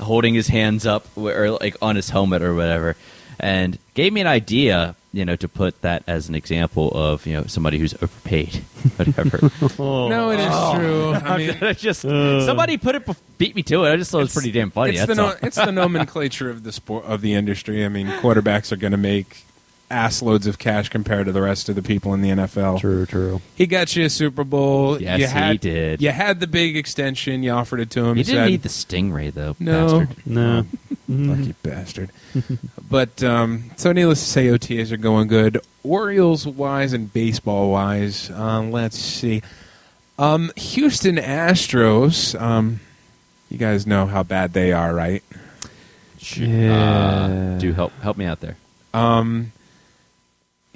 holding his hands up or like on his helmet or whatever, and gave me an idea, to put that as an example of somebody who's overpaid, whatever. No, it is true. I mean, somebody beat me to it. I just thought it was pretty damn funny. It's the nomenclature of the sport of the industry. I mean, quarterbacks are going to make ass loads of cash compared to the rest of the people in the NFL. True. He got you a Super Bowl. Yes, he did. You had the big extension. You offered it to him. He didn't need the stingray, though. No. Bastard. No. Lucky bastard. But, so needless to say, OTAs are going good. Orioles-wise and baseball-wise, let's see. Houston Astros, you guys know how bad they are, right? Yeah. Do help me out there.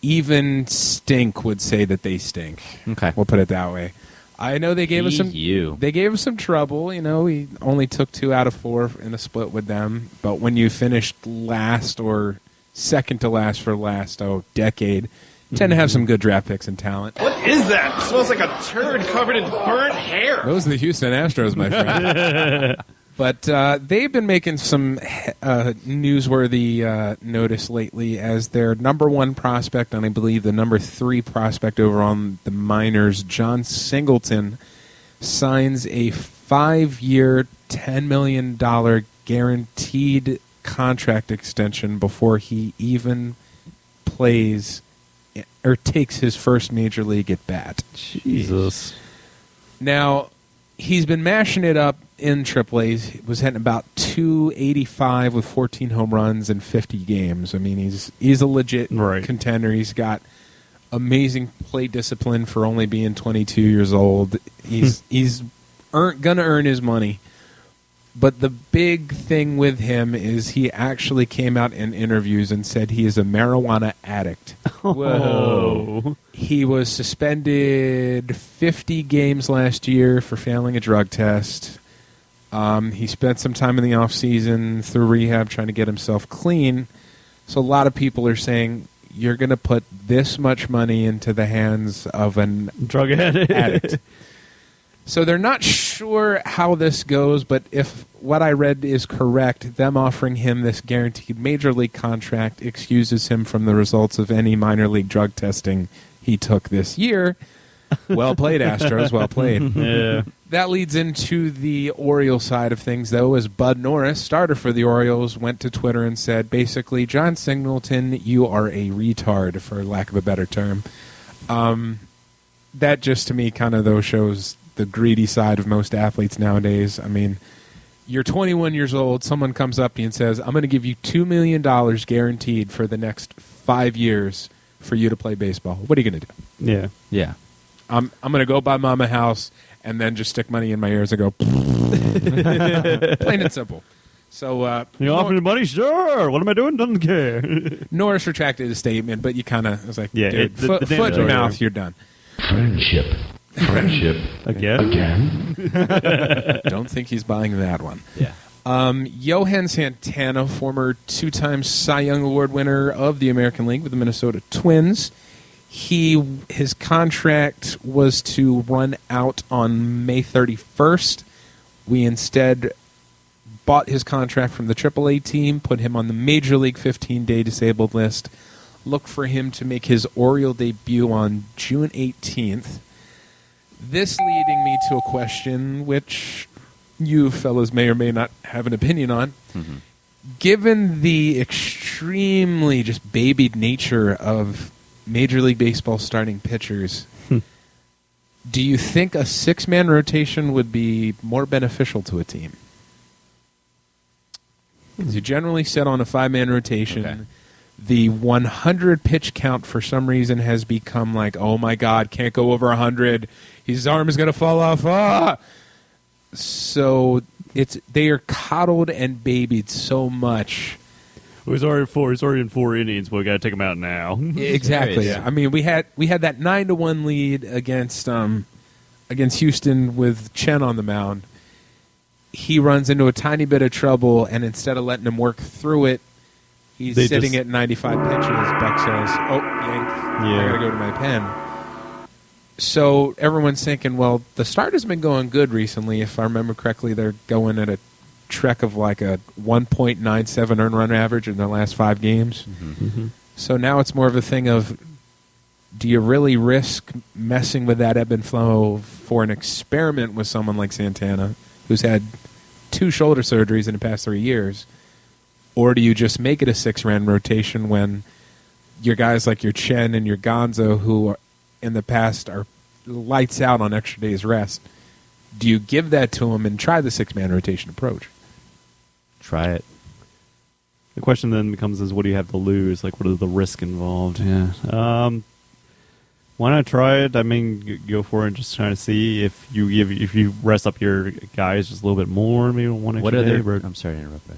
Even Stink would say that they stink. Okay. We'll put it that way. I know they gave us some. EU. They gave us some trouble. We only took 2 out of 4 in a split with them. But when you finished last or second to last for the last decade, you tend to have some good draft picks and talent. What is that? It smells like a turd covered in burnt hair. Those are the Houston Astros, my friend. But they've been making some newsworthy notice lately as their number 1 prospect, and I believe the number 3 prospect over on the minors, John Singleton, signs a 5-year, $10 million guaranteed contract extension before he even plays or takes his first major league at bat. Jesus. Now, he's been mashing it up in AAA. He was hitting about .285 with 14 home runs in 50 games. I mean, he's a legit contender. He's got amazing play discipline for only being 22 years old. He's gonna earn his money. But the big thing with him is he actually came out in interviews and said he is a marijuana addict. Whoa. He was suspended 50 games last year for failing a drug test. He spent some time in the offseason through rehab trying to get himself clean. So a lot of people are saying, you're going to put this much money into the hands of an drug addict. So they're not sure how this goes, but if what I read is correct, them offering him this guaranteed major league contract excuses him from the results of any minor league drug testing he took this year. Well played, Astros. Well played. Yeah. That leads into the Orioles side of things, though, as Bud Norris, starter for the Orioles, went to Twitter and said, basically, John Singleton, you are a retard, for lack of a better term. That just, to me, kind of, though, shows the greedy side of most athletes nowadays. I mean, you're 21 years old, someone comes up to you and says, I'm going to give you $2 million guaranteed for the next 5 years for you to play baseball. What are you going to do? Yeah. Yeah. I'm going to go buy mama a house and then just stick money in my ears and go, plain and simple. So, you offer me money? Sure. What am I doing? Doesn't care. Norris retracted his statement, but you kind of was like, yeah, dude, foot in your mouth, you're done. Friendship. Again? Don't think he's buying that one. Yeah. Johan Santana, former 2-time Cy Young Award winner of the American League with the Minnesota Twins. His contract was to run out on May 31st. We instead bought his contract from the AAA team, put him on the Major League 15-day disabled list. Look for him to make his Oriole debut on June 18th. This leading me to a question which you fellas may or may not have an opinion on. Mm-hmm. Given the extremely just babied nature of Major League Baseball starting pitchers, do you think a 6-man rotation would be more beneficial to a team? Because you generally sit on a 5-man rotation. Okay. The 100 pitch count for some reason has become like, oh my God, can't go over 100. His arm is going to fall off. Ah! So they are coddled and babied so much. He's already in 4 innings, but we got to take him out now. Exactly. Yeah. I mean, we had that 9-1 lead against Houston with Chen on the mound. He runs into a tiny bit of trouble, and instead of letting him work through it, he's sitting at 95 pitches. Buck says, "Oh, yank! I got to go to my pen." So everyone's thinking, well, the start has been going good recently. If I remember correctly, they're going at a trek of like a 1.97 earned run average in their last 5 games. So now it's more of a thing of, do you really risk messing with that ebb and flow for an experiment with someone like Santana, who's had 2 shoulder surgeries in the past 3 years? Or do you just make it a 6-man rotation when your guys like your Chen and your Gonzo, who are, in the past are lights out on extra days rest, do you give that to them and try the 6-man rotation approach? Try it. The question then becomes is what do you have to lose? Like, what is the risk involved? Yeah. Why not try it? I mean, go for it and just trying to see if you rest up your guys just a little bit more, maybe one extra day. I'm sorry to interrupt. I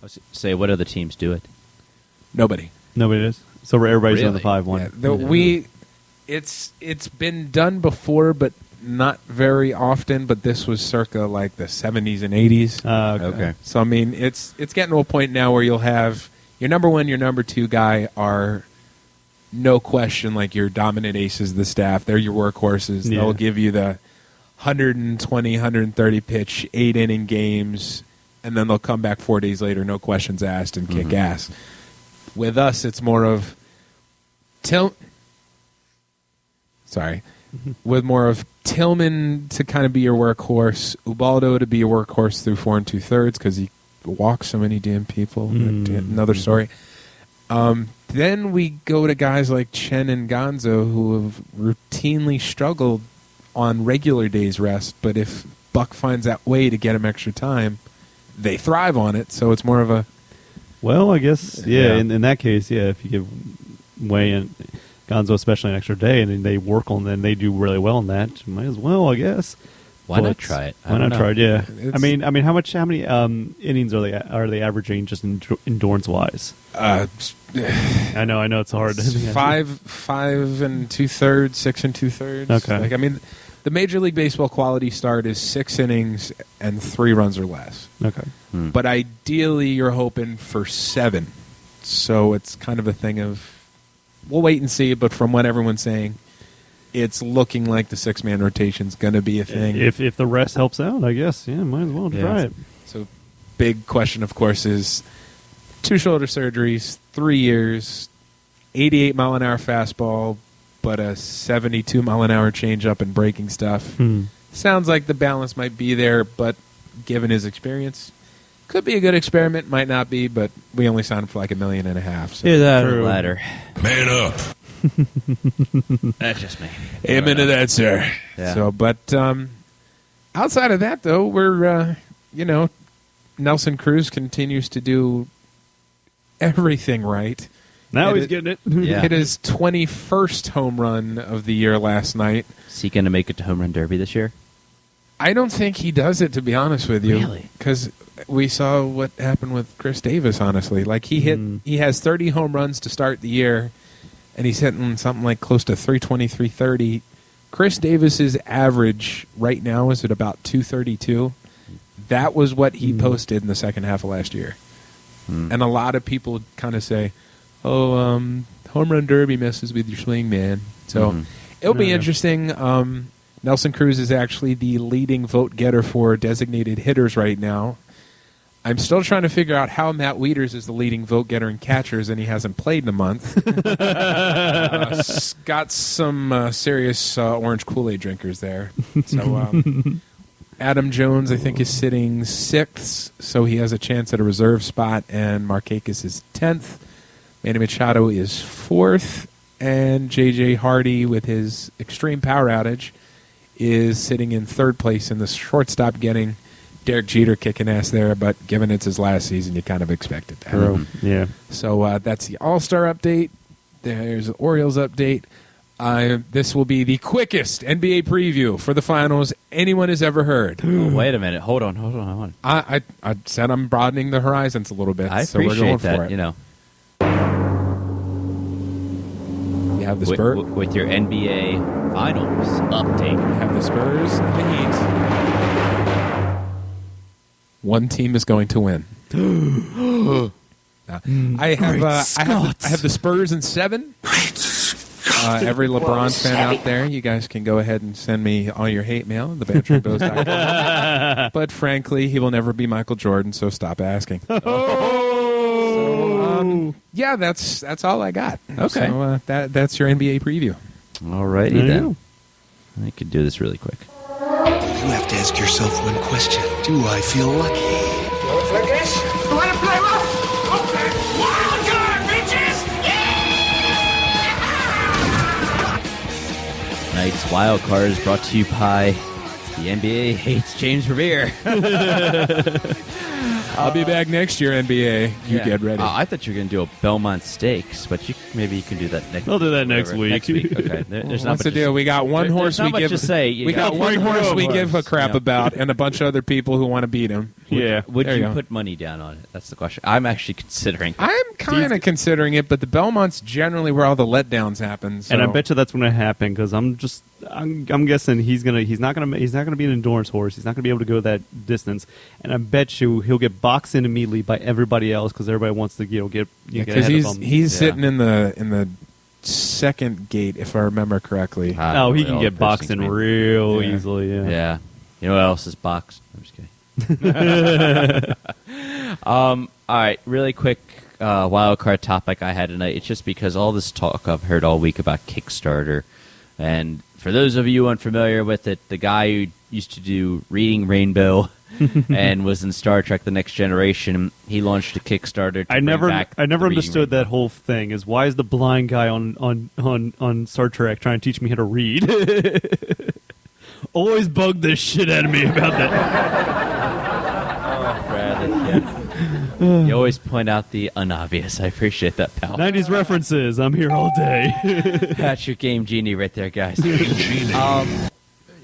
was say, what other teams do it? Nobody. Nobody does. So everybody's on the Really? 5-1. It's been done before, but not very often. But this was circa like the 70s and 80s. Okay. So I mean, it's getting to a point now where you'll have your number 1, your number 2 guy are no question like your dominant aces of the staff. They're your workhorses. Yeah. They'll give you the 120, 130 pitch, 8-inning games, and then they'll come back 4 days later, no questions asked, and kick ass. With us, it's more of with more of Tillman to kind of be your workhorse, Ubaldo to be your workhorse through 4 2/3 because he walks so many damn people. Another story. Then we go to guys like Chen and Gonzo who have routinely struggled on regular days rest, but if Buck finds that way to get him extra time, they thrive on it. So it's more of a... Well, I guess, yeah. In that case, yeah, if you give Wei and Gonzo especially an extra day and then they work on and they do really well in that, might as well, I guess. Why not try it? Why not try it? Yeah. I mean, how many innings are they averaging just endurance wise? I know it's hard. 5 2/3, 6 2/3. Okay. Like, I mean, the Major League Baseball quality start is 6 innings and 3 runs or less. Okay. But ideally, you're hoping for 7. So it's kind of a thing of, we'll wait and see. But from what everyone's saying, it's looking like the 6-man rotation's going to be a thing. If the rest helps out, I guess, yeah, might as well try it. So big question, of course, is 2 shoulder surgeries, 3 years, 88-mile-an-hour fastball, but a 72-mile-an-hour changeup and breaking stuff. Sounds like the balance might be there, but given his experience, could be a good experiment, might not be, but we only signed him for like $1.5 million. So. Either that or ladder. Man up. That's just me. Amen to that, sir. Yeah. So, but outside of that, though, we're Nelson Cruz continues to do everything right. Now he's getting it. Yeah. Hit his 21st home run of the year last night. Is he going to make it to Home Run Derby this year? I don't think he does it, to be honest with you. Really? Because we saw what happened with Chris Davis, honestly. Like, he has 30 home runs to start the year, and he's hitting something like close to 320, 330. Chris Davis's average right now is at about 232. That was what he posted in the second half of last year. And a lot of people kind of say, home run derby messes with your swing, man. So it'll be interesting. Nelson Cruz is actually the leading vote getter for designated hitters right now. I'm still trying to figure out how Matt Wieters is the leading vote getter in catchers, and he hasn't played in a month. Got some serious orange Kool-Aid drinkers there. So Adam Jones, I think, is sitting 6th, so he has a chance at a reserve spot, and Markakis is 10th. Manny Machado is 4th, and J.J. Hardy, with his extreme power outage, is sitting in 3rd place in the shortstop getting. Derek Jeter kicking ass there, but given it's his last season, you kind of expected that. Yeah. So that's the All-Star update. There's the Orioles update. This will be the quickest NBA preview for the finals anyone has ever heard. Oh, wait a minute. Hold on. I said I'm broadening the horizons a little bit. I so we're appreciate going that. for it. You know, You have the Spurs. with your NBA Finals update. You have the Spurs and the Heat. One team is going to win. I have the Spurs in 7. every LeBron fan out there, you guys can go ahead and send me all your hate mail at thebanterbows.com. But frankly, he will never be Michael Jordan, so stop asking. Yeah, that's all I got. Okay. So that's your NBA preview. Alrighty then. I could do this really quick. You have to ask yourself one question. Do I feel lucky? You want to play rough? Okay. Wildcard, bitches! Tonight's Wildcard is brought to you by the NBA Hates James Revere. I'll be back next year, NBA. You get ready. I thought you were going to do a Belmont Stakes, but maybe you can do that next week. I'll do that next week. Next week. Okay. There's not What's the much deal? We got one horse not we much give to say. We got one horse we give a crap about, and a bunch of other people who want to beat him. Yeah. Would There you you go. put money down on it? That's the question. I'm actually considering. I'm kind of considering it, but the Belmont's generally where all the letdowns happen. So. And I bet you that's going to happen because I'm guessing he's not gonna be an endurance horse. He's not gonna be able to go that distance. And I bet you he'll get boxed in immediately by everybody else because everybody wants to get because ahead of him. he's sitting in the second gate, if I remember correctly. I don't He know can all get the boxed in postings, real Yeah. easily. Yeah. Yeah. You know what else is boxed? I'm just kidding. All right, really quick wildcard topic I had tonight. It's just because all this talk I've heard all week about Kickstarter. And for those of you unfamiliar with it, the guy who used to do Reading Rainbow and was in Star Trek The Next Generation, he launched a Kickstarter to I never bring back understood that whole thing. Is why is the blind guy on Star Trek trying to teach me how to read? Always bugged the shit out of me about that. You always point out the unobvious. I appreciate that, pal. 90s references. I'm here all day. That's your Game Genie right there, guys.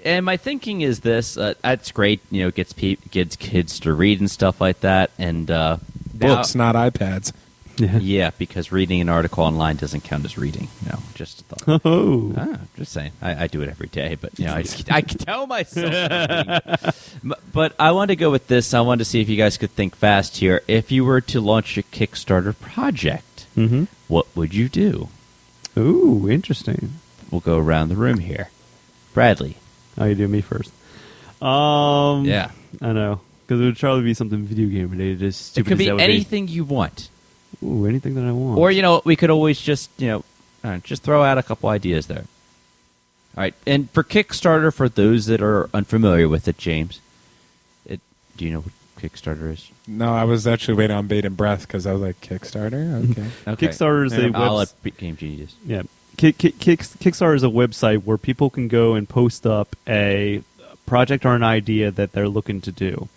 And my thinking is this: that's great. You know, gets kids to read and stuff like that. And Books, not iPads. yeah, because reading an article online doesn't count as reading. No, just a thought. Oh. Just saying. I do it every day, but you know, I can tell myself. But I wanted to go with this. I wanted to see if you guys could think fast here. If you were to launch a Kickstarter project, what would you do? Ooh, interesting. We'll go around the room here. Bradley. Oh, you do me first. Yeah. I know. Because it would probably be something video game related. As It stupid could as be that would anything you want. Ooh, anything that I want. Or, you know, we could always just, just throw out a couple ideas there. All right. And for Kickstarter, for those that are unfamiliar with it, James, do you know what Kickstarter is? No, I was actually waiting on bated breath because I was like, Kickstarter? Okay. Kickstarter is a I'll website. let Game Genie just. Yeah. Kickstarter is a website where people can go and post up a project or an idea that they're looking to do.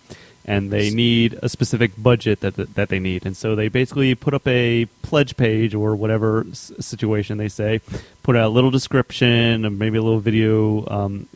And they need a specific budget that they need. And so they basically put up a pledge page or whatever situation they say, put out a little description and maybe a little video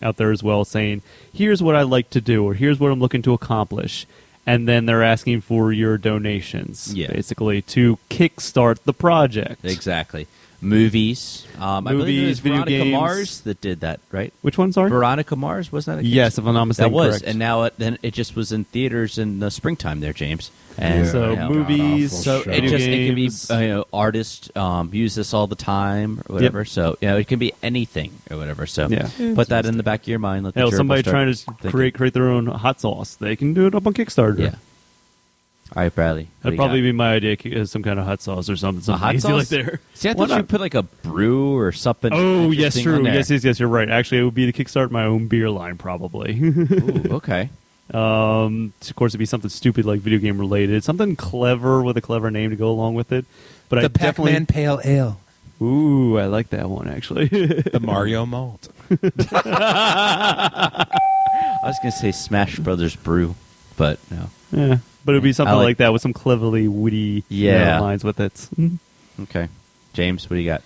out there as well saying, here's what I like to do or here's what I'm looking to accomplish. And then they're asking for your donations, basically, to kickstart the project. Exactly. Movies. I believe it was video Veronica games. Mars that did that, right? Which one, sorry? Veronica Mars, wasn't that a Yes, if I'm not mistaken, that was, correct. and now it just was in theaters in the springtime there, James. And Yeah. So you know, movies, God-awful so show. it video can be games. artists use this all the time or whatever. So it can be anything or whatever. So Yeah. put that in the back of your mind. Let the Hell, gerbil somebody start trying to thinking. create their own hot sauce, they can do it up on Kickstarter. Yeah. All right, Bradley. what do That'd you probably got? be my idea, some kind of hot sauce or something. A hot easy sauce like there. See, I Why thought you not? put like a brew or something. Oh, yes, interesting true. on there. Yes, you're right. Actually, it would be to kickstart my own beer line, probably. Ooh, okay. Of course, it'd be something stupid like video game related, something clever with a clever name to go along with it. But I definitely, Pac-Man Pale Ale. ooh, I like that one actually. The Mario Malt. I was gonna say Smash Brothers Brew, but no. Yeah, but it'd be something I like- like that with some cleverly witty lines with it. Okay, James, what do you got?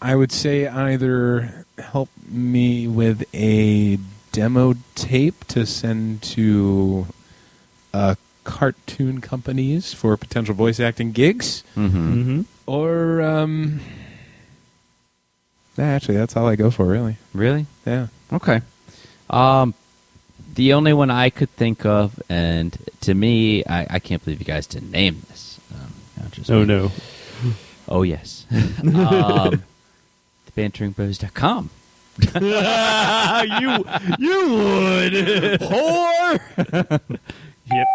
I would say either help me with a demo tape to send to cartoon companies for potential voice acting gigs, Mm-hmm. or actually, that's all I go for, really. Really? Yeah. Okay. The only one I could think of, and to me, I can't believe you guys didn't name this. Oh no. Oh yes. banteringbows.com. you would. Whore! Yep.